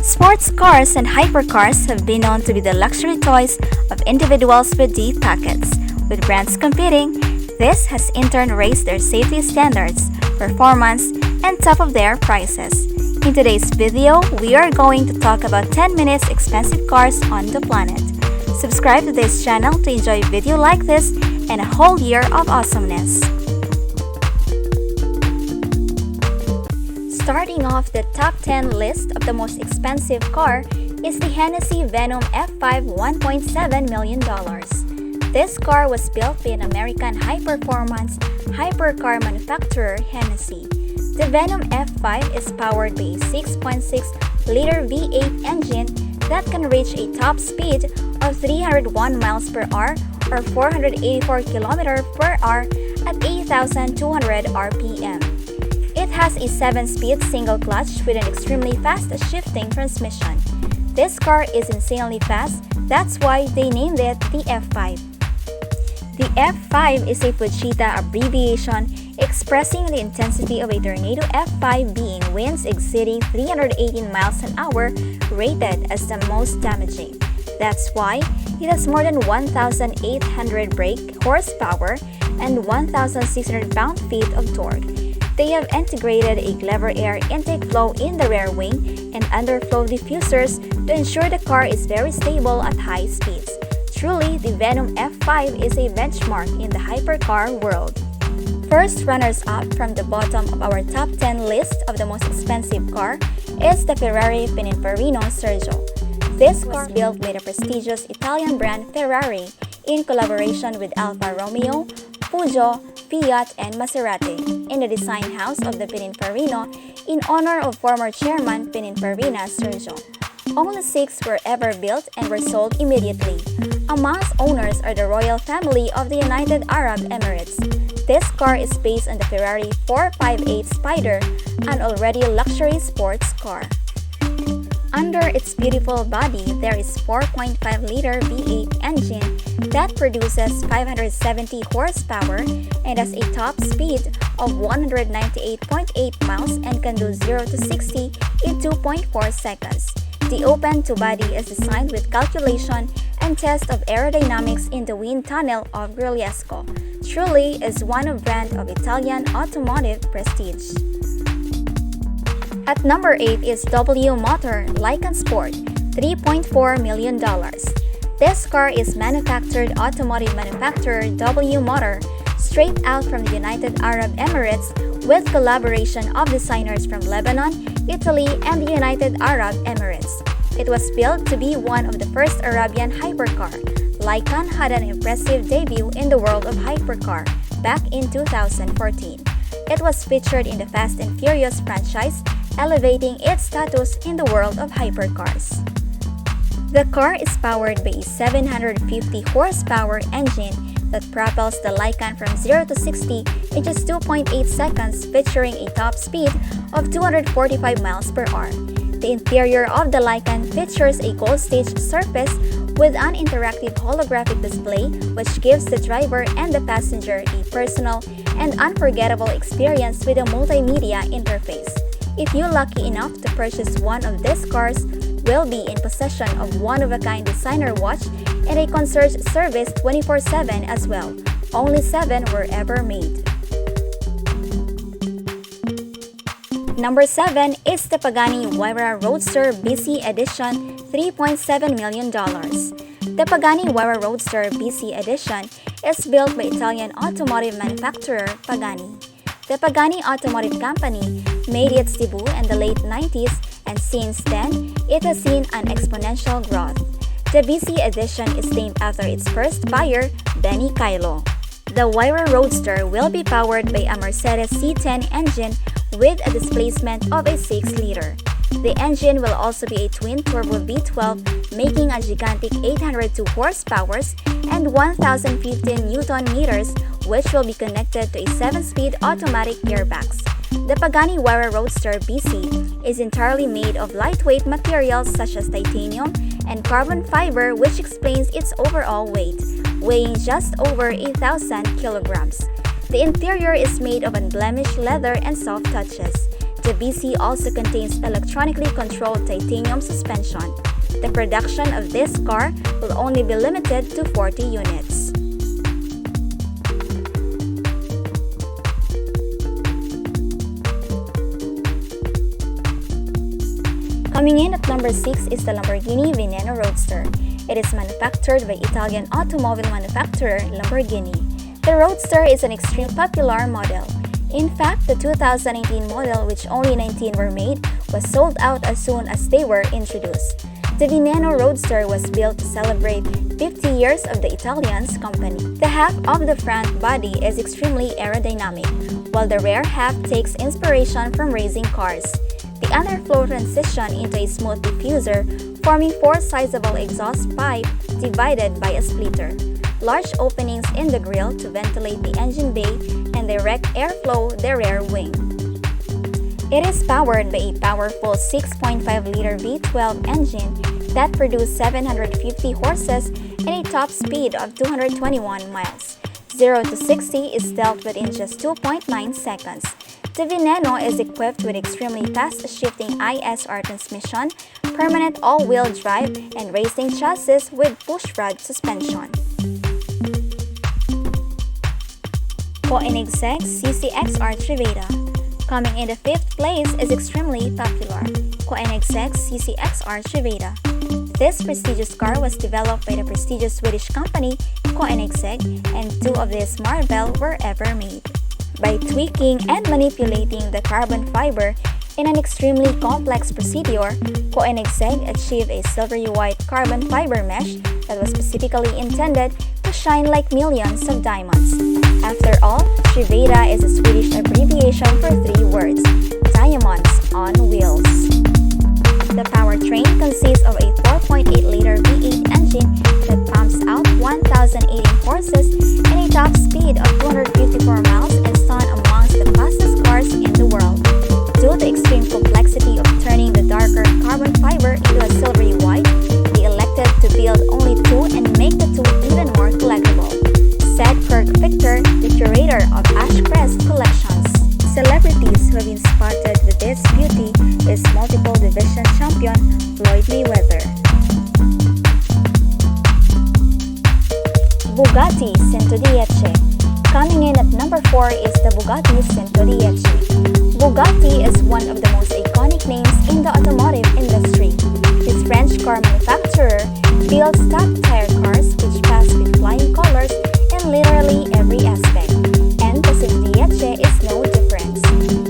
Sports cars and hypercars have been known to be the luxury toys of individuals with deep pockets. With brands competing, this has in turn raised their safety standards, performance, and top of their prices. In today's video, we are going to talk about 10 minutes expensive cars on the planet. Subscribe to this channel to enjoy video like this and a whole year of awesomeness. Starting off the top 10 list of the most expensive car is the Hennessy Venom F5 $1.7 million. This car was built by an American high-performance hypercar manufacturer, Hennessy. The Venom F5 is powered by a 6.6-liter V8 engine that can reach a top speed of 301 miles per hour or 484 kilometers per hour at 8,200 RPM. It has a 7-speed single clutch with an extremely fast shifting transmission. This car is insanely fast, that's why they named it the F5. The F5 is a Fujita abbreviation expressing the intensity of a tornado F5 being winds exceeding 318 miles an hour rated as the most damaging. That's why it has more than 1,800 brake horsepower and 1,600 pound-feet of torque. They have integrated a clever air intake flow in the rear wing and underflow diffusers to ensure the car is very stable at high speeds. Truly, the Venom F5 is a benchmark in the hypercar world. First runners-up from the bottom of our top 10 list of the most expensive car is the Ferrari Pininfarina Sergio. This car was built by the prestigious Italian brand Ferrari in collaboration with Alfa Romeo, Peugeot, Fiat, and Maserati in the design house of the Pininfarina in honor of former chairman Pininfarina Sergio. Only 6 were ever built and were sold immediately. Amongst owners are the royal family of the United Arab Emirates. This car is based on the Ferrari 458 Spider, an already luxury sports car. Under its beautiful body, there is 4.5-liter V8 engine that produces 570 horsepower and has a top speed of 198.8 miles and can do 0 to 60 in 2.4 seconds. The open-to-body is designed with calculation and test of aerodynamics in the wind tunnel of Grigliesco. Truly is one of brand of Italian automotive prestige. At number 8 is W Motor Lykan Sport, $3.4 million. This car is manufactured automotive manufacturer W Motor, straight out from the United Arab Emirates with collaboration of designers from Lebanon, Italy, and the United Arab Emirates. It was built to be one of the first Arabian hypercar. Lykan had an impressive debut in the world of hypercar back in 2014. It was featured in the Fast and Furious franchise, elevating its status in the world of hypercars. The car is powered by a 750 horsepower engine that propels the Lykan from 0 to 60 in just 2.8 seconds, featuring a top speed of 245 miles per hour. The interior of the Lykan features a gold-staged surface with an interactive holographic display which gives the driver and the passenger a personal and unforgettable experience with a multimedia interface. If you're lucky enough to purchase one of these cars, will be in possession of one-of-a-kind designer watch and a concierge service 24/7 as well. Only 7 were ever made. Number 7 is the Pagani Huayra Roadster BC Edition, $3.7 million. The Pagani Huayra Roadster BC Edition is built by Italian automotive manufacturer Pagani. The Pagani Automotive Company made its debut in the late 90s, and since then, it has seen an exponential growth. The BC Edition is named after its first buyer, Benny Kylo. The Huayra Roadster will be powered by a Mercedes C10 engine with a displacement of a 6-liter. The engine will also be a twin-turbo V12, making a gigantic 802 horsepower and 1,015 Newton-meters, which will be connected to a 7-speed automatic gearbox. The Pagani Huayra Roadster BC is entirely made of lightweight materials such as titanium and carbon fiber, which explains its overall weight, weighing just over 1,000 kilograms. The interior is made of unblemished leather and soft touches. The The BC also contains electronically controlled titanium suspension. The production of this car will only be limited to 40 units. Coming in at number 6 is the Lamborghini Veneno Roadster. It is manufactured by Italian automobile manufacturer Lamborghini. The Roadster is an extremely popular model. In fact, the 2019 model, which only 19 were made, was sold out as soon as they were introduced. The Veneno Roadster was built to celebrate 50 years of the Italian's company. The half of the front body is extremely aerodynamic, while the rear half takes inspiration from racing cars. The underflow transition into a smooth diffuser, forming 4 sizable exhaust pipes divided by a splitter. Large openings in the grille to ventilate the engine bay and direct airflow the rear wing. It is powered by a powerful 6.5-liter V12 engine that produces 750 horses and a top speed of 221 miles. 0 to 60 is dealt with in just 2.9 seconds. The Veneno is equipped with extremely fast-shifting ISR transmission, permanent all-wheel drive, and racing chassis with push-rod suspension. Koenigsegg CCXR Triveda. Coming in the 5th place is extremely popular, Koenigsegg CCXR Triveda. This prestigious car was developed by the prestigious Swedish company Koenigsegg, and 2 of these marvels were ever made. By tweaking and manipulating the carbon fiber in an extremely complex procedure, Koenigsegg achieved a silvery white carbon fiber mesh that was specifically intended to shine like millions of diamonds. After all, Triveda is a Swedish abbreviation for 3 words: diamonds on wheels. The powertrain consists of a 4.8-liter V8 engine that pumps out 1,018 horses and a top speed of 254 miles and stand amongst the fastest cars in the world. Due to the extreme complexity of turning the darker carbon fiber into a silvery white, they elected to build only 2 and make the 2 even more collectible, said Kirk Victor, the curator of Ashcrest Collections. Celebrities who have been spotted with this beauty is multiple division champion Floyd Mayweather. Bugatti Centodieci. Coming in at number 4 is the Bugatti Centodieci. Bugatti is one of the most iconic names in the automotive industry. This French car manufacturer builds top-tier cars which pass with flying colors in literally every aspect, and the Centodieci is no different.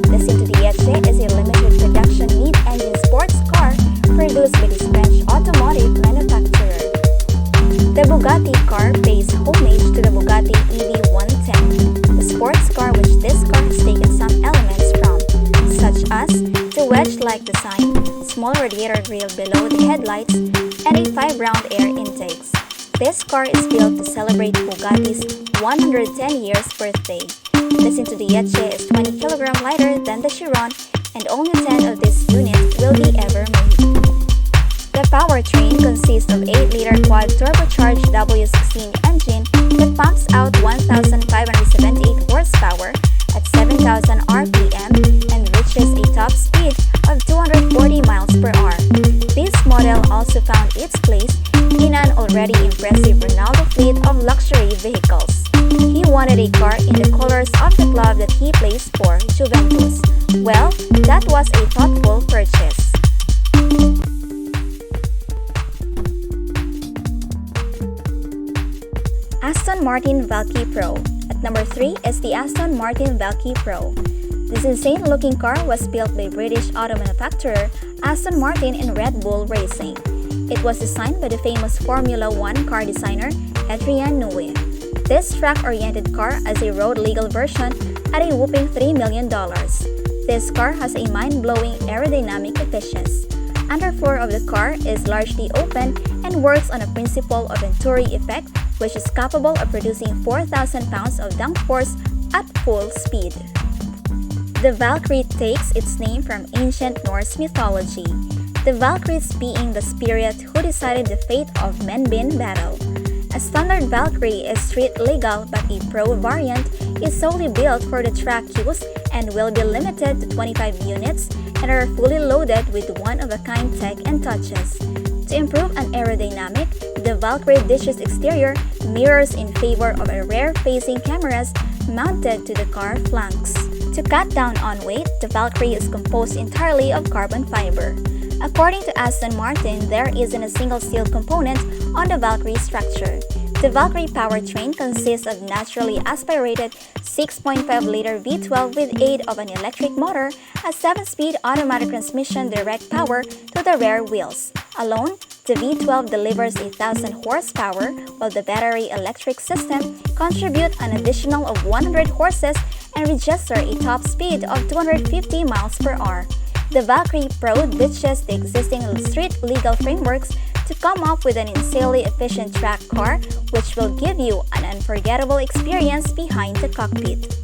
The Centodieci is a limited production mid-engine sports car produced by this French automotive manufacturer. The Bugatti car pays homage to the Bugatti EV110, the sports car which this car has taken some elements from, such as the wedge-like design, small radiator grille below the headlights, and a 5-round air intakes. This car is built to celebrate Bugatti's 110 years birthday. The Centodieci is 20 kg lighter than the Chiron, and only 10 of these units will be ever made. The powertrain consists of 8-liter quad turbocharged W16 engine that pumps out 1,578 horsepower at 7,000 RPM and reaches a top speed of 240 miles per hour. This model also found its place in an already impressive Ronaldo fleet of luxury vehicles. He wanted a car in the colors of the club that he plays for, Juventus. Well, that was a thoughtful purchase. Aston Martin Valkyrie Pro. At number 3 is the Aston Martin Valkyrie Pro. This insane-looking car was built by British auto manufacturer Aston Martin and Red Bull Racing. It was designed by the famous Formula One car designer Adrian Newey. This track-oriented car has a road-legal version at a whopping $3 million. This car has a mind-blowing aerodynamic efficiency. Underfloor of the car is largely open and works on a principle of Venturi effect, which is capable of producing 4,000 pounds of downforce at full speed. The Valkyrie takes its name from ancient Norse mythology, the Valkyries being the spirit who decided the fate of men in battle. A standard Valkyrie is street legal, but a Pro variant is solely built for the track use and will be limited to 25 units and are fully loaded with one-of-a-kind tech and touches. To improve an aerodynamic, the Valkyrie dishes exterior mirrors in favor of a rear-facing cameras mounted to the car flanks. To cut down on weight, the Valkyrie is composed entirely of carbon fiber. According to Aston Martin, there isn't a single steel component on the Valkyrie structure. The Valkyrie powertrain consists of naturally aspirated 6.5-liter V12 with aid of an electric motor, a 7-speed automatic transmission direct power to the rear wheels. Alone, the V12 delivers 1,000 horsepower, while the battery electric system contributes an additional of 100 horses and registers a top speed of 250 miles per hour. The Valkyrie Pro ditches the existing street legal frameworks to come up with an insanely efficient track car which will give you an unforgettable experience behind the cockpit.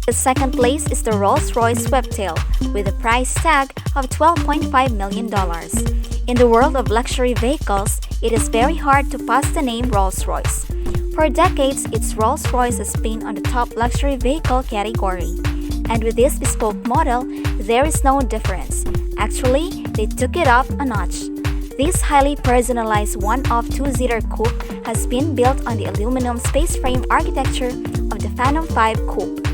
The second place is the Rolls-Royce Sweptail with a price tag of $12.5 million. In the world of luxury vehicles, it is very hard to pass the name Rolls-Royce. For decades, its Rolls-Royce has been on the top luxury vehicle category. And with this bespoke model, there is no difference. Actually, they took it up a notch. This highly personalized one-off two-seater coupe has been built on the aluminum space frame architecture of the Phantom 5 coupe.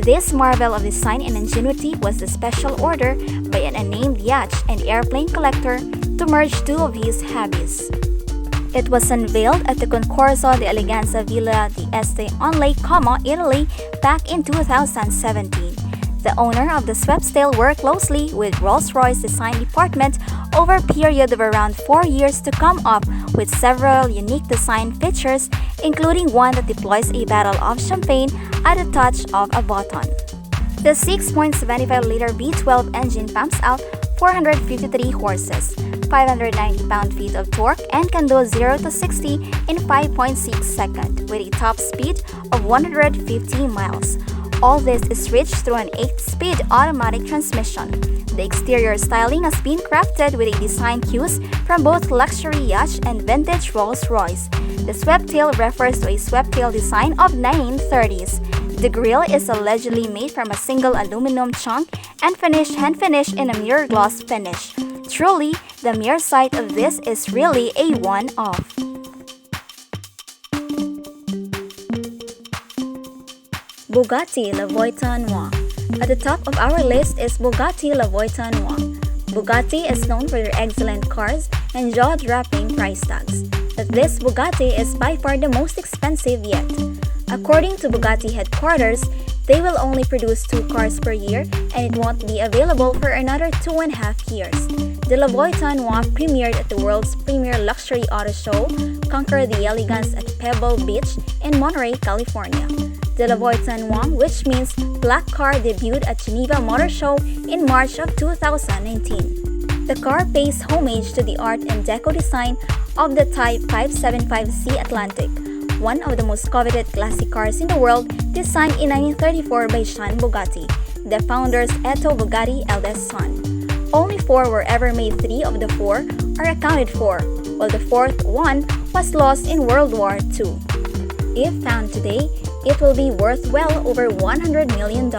This marvel of design and ingenuity was the special order by an unnamed yacht and airplane collector to merge two of his hobbies. It was unveiled at the Concorso di Eleganza Villa di Este on Lake Como, Italy, back in 2017. The owner of the Sweptail worked closely with Rolls-Royce design department over a period of around 4 years to come up with several unique design features, including one that deploys a bottle of champagne at the touch of a button. The 6.75-liter V12 engine pumps out 453 horses, 590 pound-feet of torque, and can do 0 to 60 in 5.6 seconds with a top speed of 150 miles. All this is reached through an 8-speed automatic transmission. The exterior styling has been crafted with a design cues from both luxury yacht and vintage Rolls-Royce. The Sweptail refers to a Sweptail design of 1930s. The grille is allegedly made from a single aluminum chunk and hand-finished in a mirror gloss finish. Truly, the mere sight of this is really a one-off. Bugatti La Voiture Noire. At the top of our list is Bugatti La Voiture Noire. Bugatti is known for their excellent cars and jaw-dropping price tags, but this Bugatti is by far the most expensive yet. According to Bugatti headquarters, they will only produce 2 cars per year and it won't be available for another 2.5 years. The La Voiture Noire premiered at the world's premier luxury auto show, Conquer the Elegance at Pebble Beach in Monterey, California. The La Voiture Noire, which means black car, debuted at Geneva Motor Show in March of 2019. The car pays homage to the art and deco design of the Type 575C Atlantic, one of the most coveted classic cars in the world, designed in 1934 by Jean Bugatti, the founder's Eto Bugatti eldest son. Only 4 were ever made. 3 of the 4 are accounted for, while the 4th one was lost in World War II. If found today, it will be worth well over $100 million.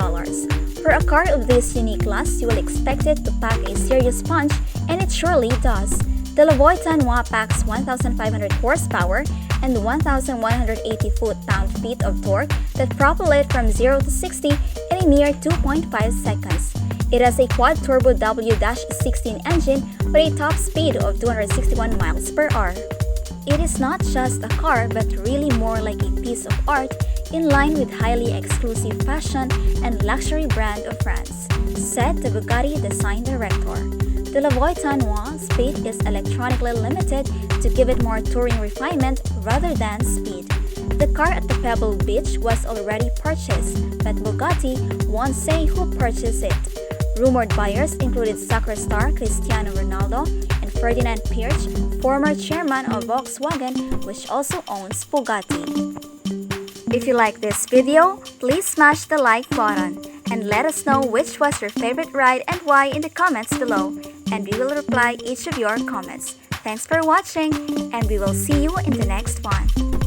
For a car of this unique class, you will expect it to pack a serious punch, and it surely does. The La Voiture Noire packs 1,500 horsepower and 1,180 foot-pound-feet of torque that propel it from 0 to 60 in a mere 2.5 seconds. It has a quad-turbo W-16 engine with a top speed of 261 miles per hour. It is not just a car but really more like a piece of art in line with highly exclusive fashion and luxury brand of France, said the Bugatti design director. The La Voiture Noire speed is electronically limited to give it more touring refinement rather than speed. The car at the Pebble Beach was already purchased, but Bugatti won't say who purchased it. Rumored buyers included soccer star Cristiano Ronaldo and Ferdinand Pirch, former chairman of Volkswagen, which also owns Bugatti. If you like this video, please smash the like button and let us know which was your favorite ride and why in the comments below. and we will reply each of your comments. Thanks for watching, and we will see you in the next one.